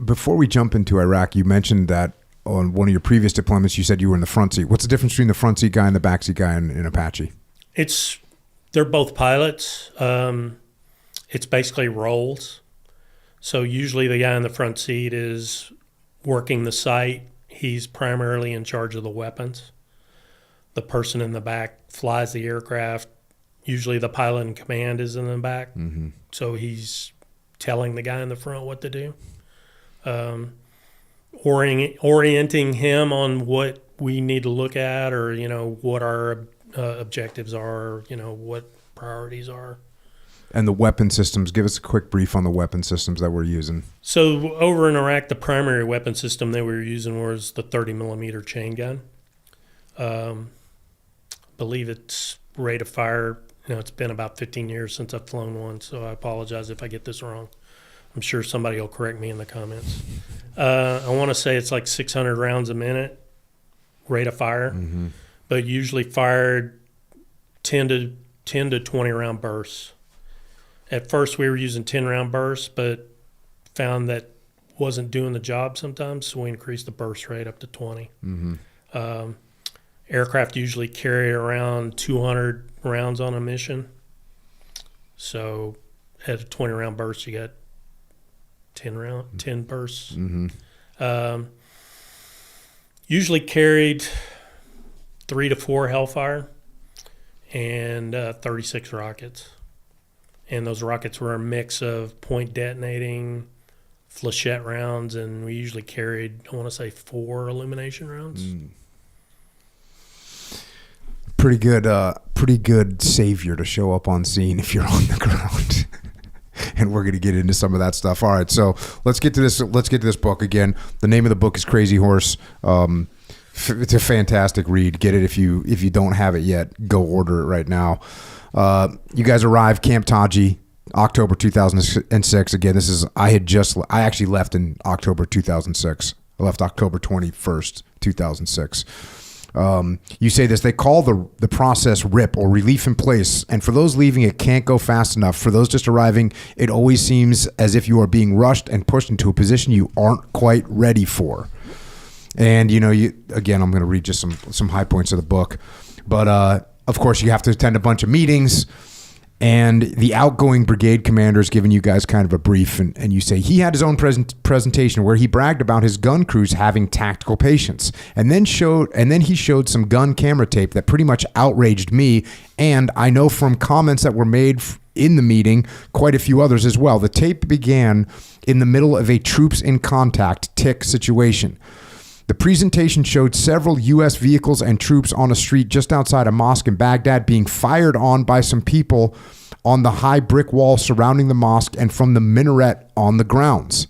before we jump into Iraq, you mentioned that on one of your previous deployments, you said you were in the front seat. What's the difference between the front seat guy and the back seat guy in Apache? They're both pilots. It's basically roles. So usually the guy in the front seat is working the site. He's primarily in charge of the weapons. The person in the back flies the aircraft. Usually the pilot in command is in the back. Mm-hmm. So he's telling the guy in the front what to do. Orienting him on what we need to look at, or, what our objectives are, what priorities are. And the weapon systems, give us a quick brief on the weapon systems that we're using. So over in Iraq, the primary weapon system that we were using was the 30 millimeter chain gun. Believe its rate of fire, it's been about 15 years since I've flown one, so I apologize if I get this wrong. I'm sure somebody will correct me in the comments. I want to say it's like 600 rounds a minute rate of fire, mm-hmm. but usually fired 10 to 20 round bursts. At first we were using 10 round bursts, but found that wasn't doing the job sometimes, so we increased the burst rate up to 20. Mm-hmm. Aircraft usually carry around 200 rounds on a mission. So at a 20 round burst, you got 10 bursts. Mm-hmm. Usually carried 3 to 4 Hellfire and 36 rockets. And those rockets were a mix of point detonating, flechette rounds, and we usually carried, I want to say, 4 illumination rounds. Mm. Pretty good savior to show up on scene if you're on the ground. And we're going to get into some of that stuff. All right, so let's get to this book again. The name of the book is Crazy Horse. It's a fantastic read. Get it if you don't have it yet. Go order it right now. You guys arrived Camp Taji, October 2006. Again, I actually left in October 2006. I left October 21st, 2006. You say this, they call the process RIP, or relief in place. And for those leaving, it can't go fast enough. For those just arriving, it always seems as if you are being rushed and pushed into a position you aren't quite ready for. And, again, I'm going to read just some high points of the book. But, of course, you have to attend a bunch of meetings. And the outgoing brigade commander is giving you guys kind of a brief, and you say he had his own presentation where he bragged about his gun crews having tactical patience, and then he showed some gun camera tape that pretty much outraged me, and I know from comments that were made in the meeting, quite a few others as well. The tape began in the middle of a troops in contact tick situation. The presentation showed several U.S. vehicles and troops on a street just outside a mosque in Baghdad being fired on by some people on the high brick wall surrounding the mosque and from the minaret on the grounds.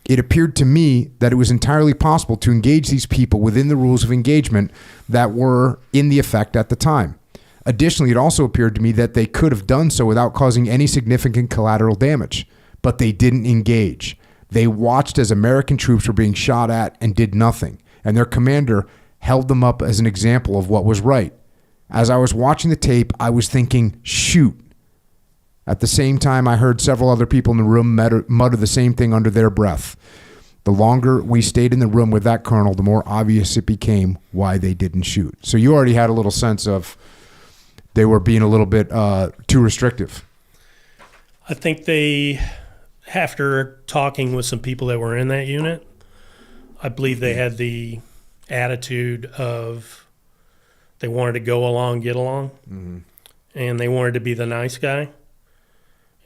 It appeared to me that it was entirely possible to engage these people within the rules of engagement that were in the effect at the time. Additionally, it also appeared to me that they could have done so without causing any significant collateral damage, but they didn't engage. They watched as American troops were being shot at and did nothing, and their commander held them up as an example of what was right. As I was watching the tape, I was thinking, shoot. At the same time, I heard several other people in the room mutter the same thing under their breath. The longer we stayed in the room with that colonel, the more obvious it became why they didn't shoot. So you already had a little sense of they were being a little bit too restrictive. I think after talking with some people that were in that unit, I believe they had the attitude of they wanted to go along, get along, mm-hmm. and they wanted to be the nice guy.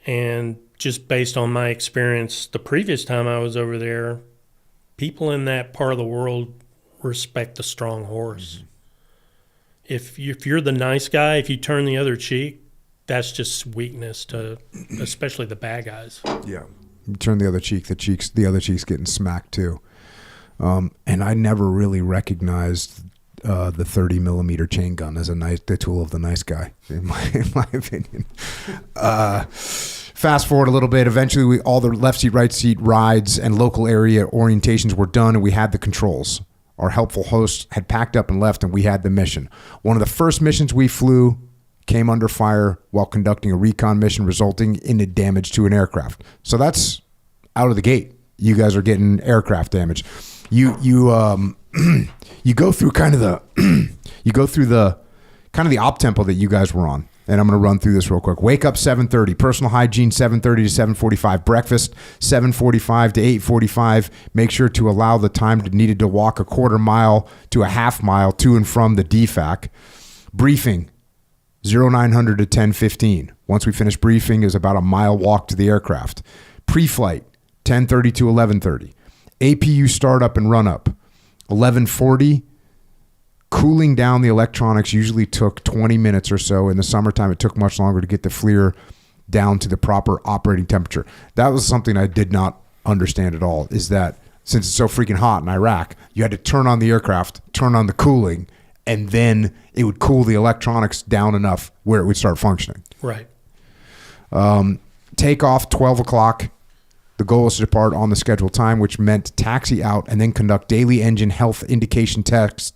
And just based on my experience the previous time I was over there, people in that part of the world respect the strong horse. Mm-hmm. If you're the nice guy, if you turn the other cheek, that's just weakness to especially the bad guys. Yeah. You turn the other cheek, the other cheek's getting smacked too. And I never really recognized the 30 millimeter chain gun as the tool of the nice guy, in my opinion. Fast forward a little bit. Eventually, all the left seat, right seat rides and local area orientations were done, and we had the controls. Our helpful host had packed up and left, and we had the mission. One of the first missions we flew came under fire while conducting a recon mission, resulting in a damage to an aircraft. So that's out of the gate. you guys are getting aircraft damage. You you go through kind of the the op tempo that you guys were on. And I'm going to run through this real quick. Wake up 7:30. Personal hygiene 7:30 to 7:45. Breakfast 7:45 to 8:45. Make sure to allow the time needed to walk a quarter mile to a half mile to and from the DFAC. Briefing 0900 to 10:15. Once we finish briefing is about a mile walk to the aircraft. Pre-flight 10:30 to 11:30. APU startup and run up 11:40. Cooling down the electronics usually took 20 minutes or so. In the summertime, it took much longer to get the FLIR down to the proper operating temperature. That was something I did not understand at all, is that since it's so freaking hot in Iraq, you had to turn on the aircraft, turn on the cooling, and then it would cool the electronics down enough where it would start functioning. Right. Takeoff, 12 o'clock. The goal is to depart on the scheduled time, which meant taxi out and then conduct daily engine health indication test,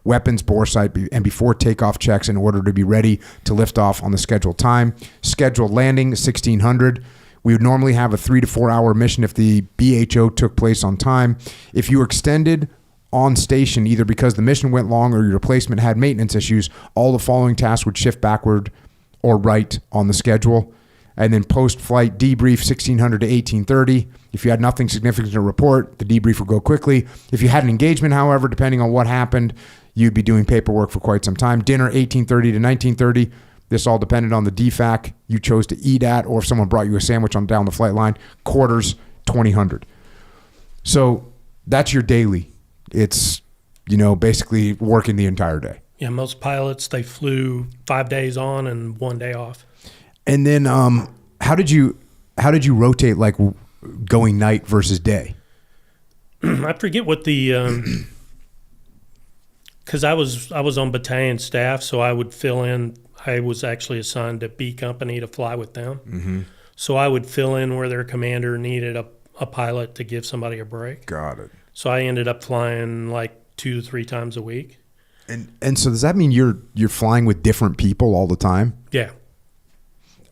weapons, bore sight, and before takeoff checks in order to be ready to lift off on the scheduled time. Scheduled landing, 1600. We would normally have a 3 to 4 hour mission if the BHO took place on time. If you were extended on station, either because the mission went long or your replacement had maintenance issues, all the following tasks would shift backward or right on the schedule. And then post-flight debrief, 1600 to 1830. If you had nothing significant to report, the debrief would go quickly. If you had an engagement, however, depending on what happened, you'd be doing paperwork for quite some time. Dinner, 1830 to 1930. This all depended on the DFAC you chose to eat at, or if someone brought you a sandwich on down the flight line. Quarters, 2000. So that's your daily. It's, basically working the entire day. Yeah, most pilots, they flew 5 days on and 1 day off. And then how did you rotate, like going night versus day? I forget what the because I was on battalion staff, so I would fill in. I was actually assigned to B company to fly with them. Mm-hmm. So I would fill in where their commander needed a pilot to give somebody a break. Got it. So I ended up flying like 2 to 3 times a week. And so does that mean you're flying with different people all the time? Yeah.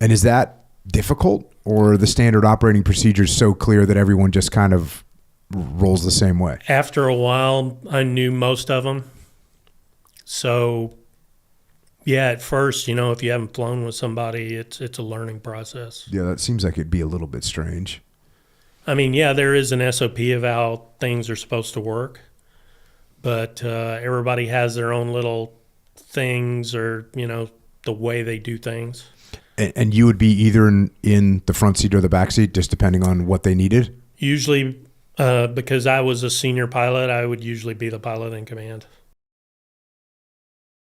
And is that difficult, or are the standard operating procedures so clear that everyone just kind of rolls the same way? After a while, I knew most of them. So, yeah, at first, if you haven't flown with somebody, it's a learning process. Yeah, that seems like it'd be a little bit strange. I mean, yeah, there is an SOP of how things are supposed to work, but everybody has their own little things or, the way they do things. And you would be either in the front seat or the back seat, just depending on what they needed? Usually, because I was a senior pilot, I would usually be the pilot in command.